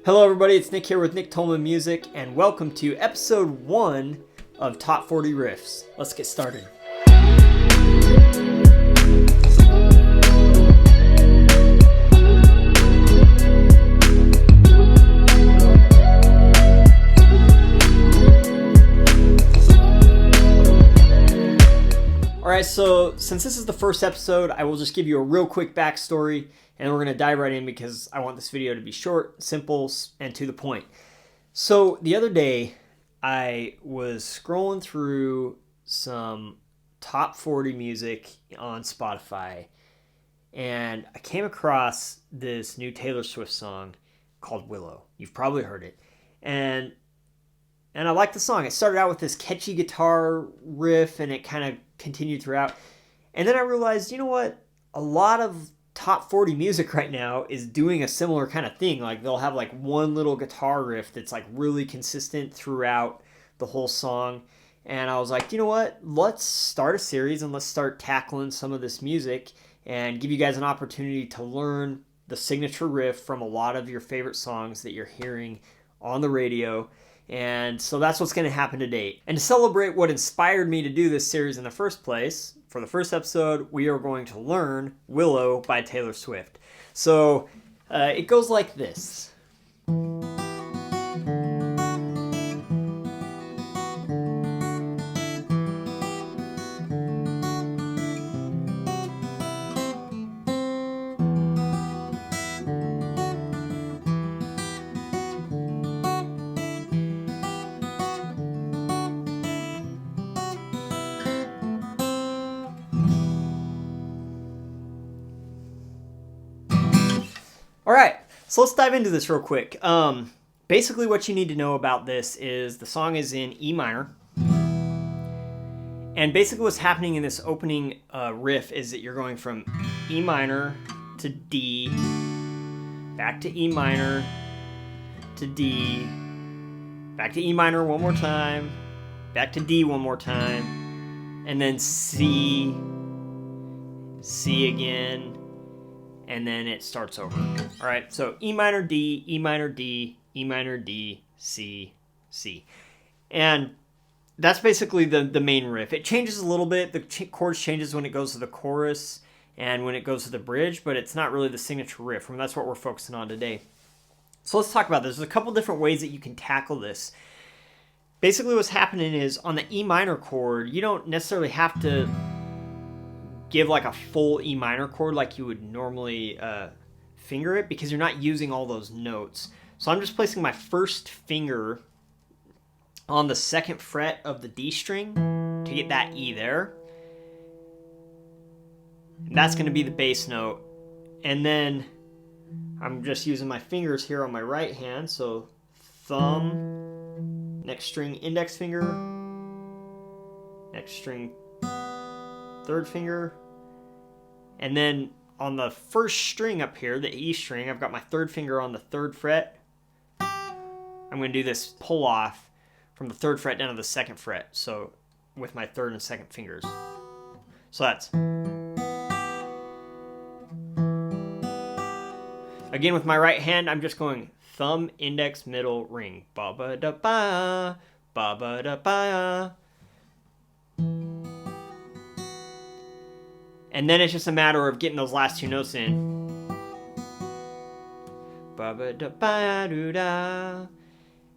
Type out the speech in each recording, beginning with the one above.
Hello everybody, it's Nick here with Nick Tolman Music, and welcome to episode 1 of Top 40 Riffs. Let's get started. Alright, so since this is the first episode, I will just give you a real quick backstory, and we're going to dive right in because I want this video to be short, simple, and to the point. So the other day, I was scrolling through some top 40 music on Spotify, and I came across this new Taylor Swift song called Willow. You've probably heard it. And I like the song. It started out with this catchy guitar riff, and it kind of continued throughout. And then I realized, you know what? A lot of top 40 music right now is doing a similar kind of thing. Like they'll have like one little guitar riff that's like really consistent throughout the whole song. And I was like, you know what? Let's start a series and let's start tackling some of this music and give you guys an opportunity to learn the signature riff from a lot of your favorite songs that you're hearing on the radio. And so that's what's going to happen today. And to celebrate what inspired me to do this series in the first place, for the first episode, we are going to learn Willow by Taylor Swift. So it goes like this. All right, so let's dive into this real quick. Basically what you need to know about this is the song is in E minor. And basically what's happening in this opening riff is that you're going from E minor to D, back to E minor to D, back to E minor one more time, back to D one more time, and then C, C again, and then it starts over. All right, so E minor, D, E minor, D, E minor, D, C, C. And that's basically the main riff. It changes a little bit. The chords changes when it goes to the chorus and when it goes to the bridge, but it's not really the signature riff, and that's what we're focusing on today. So let's talk about this. There's a couple different ways that you can tackle this. Basically what's happening is on the E minor chord, you don't necessarily have to give like a full E minor chord like you would normally finger it, because you're not using all those notes. So I'm just placing my first finger on the second fret of the D string to get that E there. And that's going to be the bass note. And then I'm just using my fingers here on my right hand. So thumb, next string, index finger, next string, third finger, and then on the first string up here, the E string, I've got my third finger on the third fret. I'm going to do this pull off from the third fret down to the second fret, so with my third and second fingers. So that's. Again, with my right hand, I'm just going thumb, index, middle, ring. Ba ba da ba, ba ba da ba. And then it's just a matter of getting those last two notes in. Ba ba da ba do da.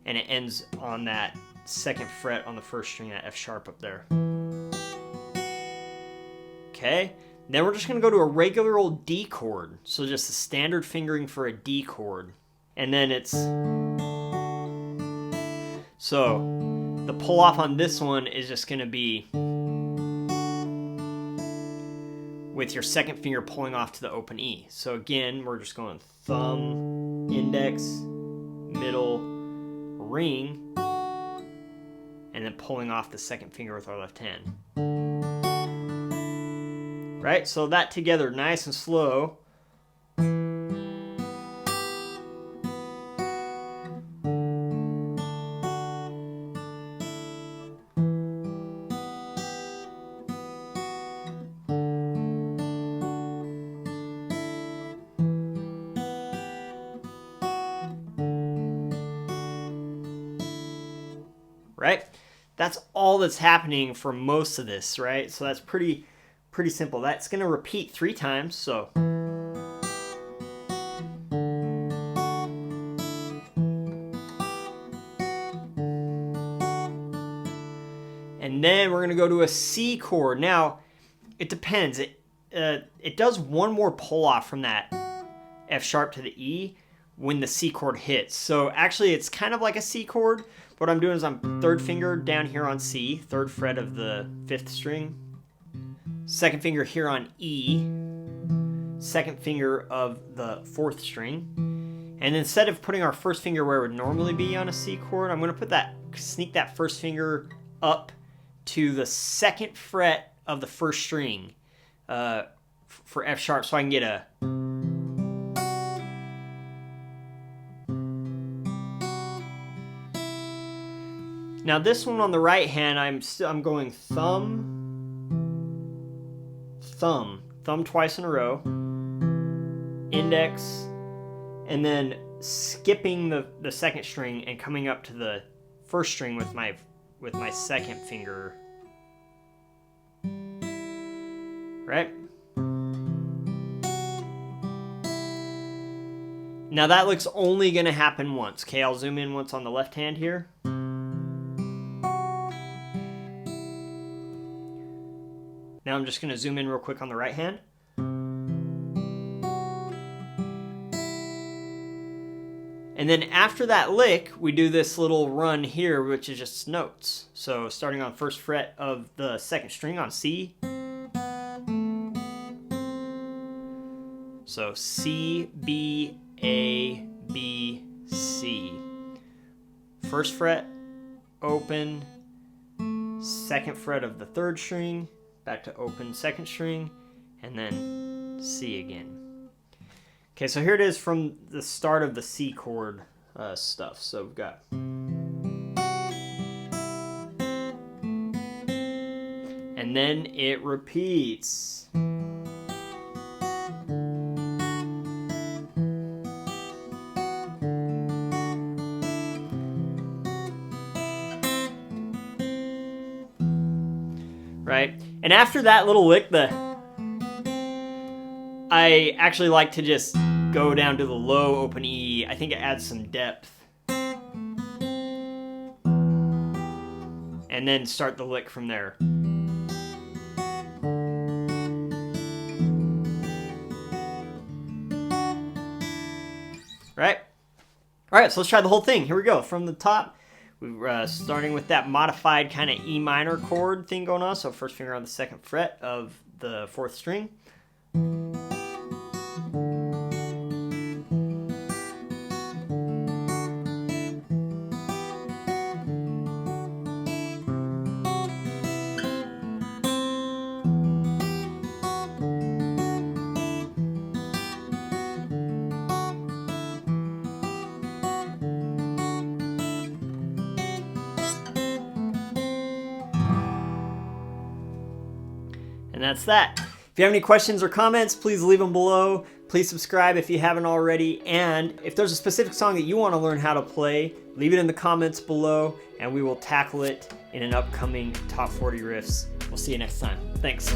And it ends on that second fret on the first string, that F sharp up there. Okay. Then we're just going to go to a regular old D chord. So just a standard fingering for a D chord. And then it's. So the pull off on this one is just going to be with your second finger pulling off to the open E. So again, we're just going thumb, index, middle, ring, and then pulling off the second finger with our left hand. Right? So that together, nice and slow. right? That's all that's happening for most of this, right? So that's pretty simple. That's going to repeat 3 times, so. And then we're going to go to a C chord. Now, it depends. It does one more pull off from that F sharp to the E when the C chord hits. So actually it's kind of like a C chord. What I'm doing is I'm 3rd finger down here on C, 3rd fret of the 5th string, 2nd finger here on E, 2nd finger of the 4th string. And instead of putting our 1st finger where it would normally be on a C chord, I'm going to sneak that 1st finger up to the 2nd fret of the 1st string for F sharp, so I can get a. Now this one on the right hand, I'm going thumb, twice in a row, index, and then skipping the 2nd string and coming up to the 1st string with my 2nd finger, right? Now that lick's only gonna happen once. Okay, I'll zoom in once on the left hand here. Now I'm just gonna zoom in real quick on the right hand. And then after that lick, we do this little run here, which is just notes. So starting on 1st fret of the 2nd string on C. So C, B, A, B, C. 1st fret, open, 2nd fret of the 3rd string, back to open 2nd string, and then C again. Okay, so here it is from the start of the C chord stuff. So we've got. And then it repeats. Right? And after that little lick, I actually like to just go down to the low open E. I think it adds some depth. And then start the lick from there. Right? Alright, so let's try the whole thing. Here we go. From the top, we're starting with that modified kind of E minor chord thing going on. So 1st finger on the 2nd fret of the 4th string. And that's that. If you have any questions or comments, please leave them below. Please subscribe if you haven't already. And if there's a specific song that you want to learn how to play, leave it in the comments below and we will tackle it in an upcoming Top 40 Riffs. We'll see you next time. Thanks.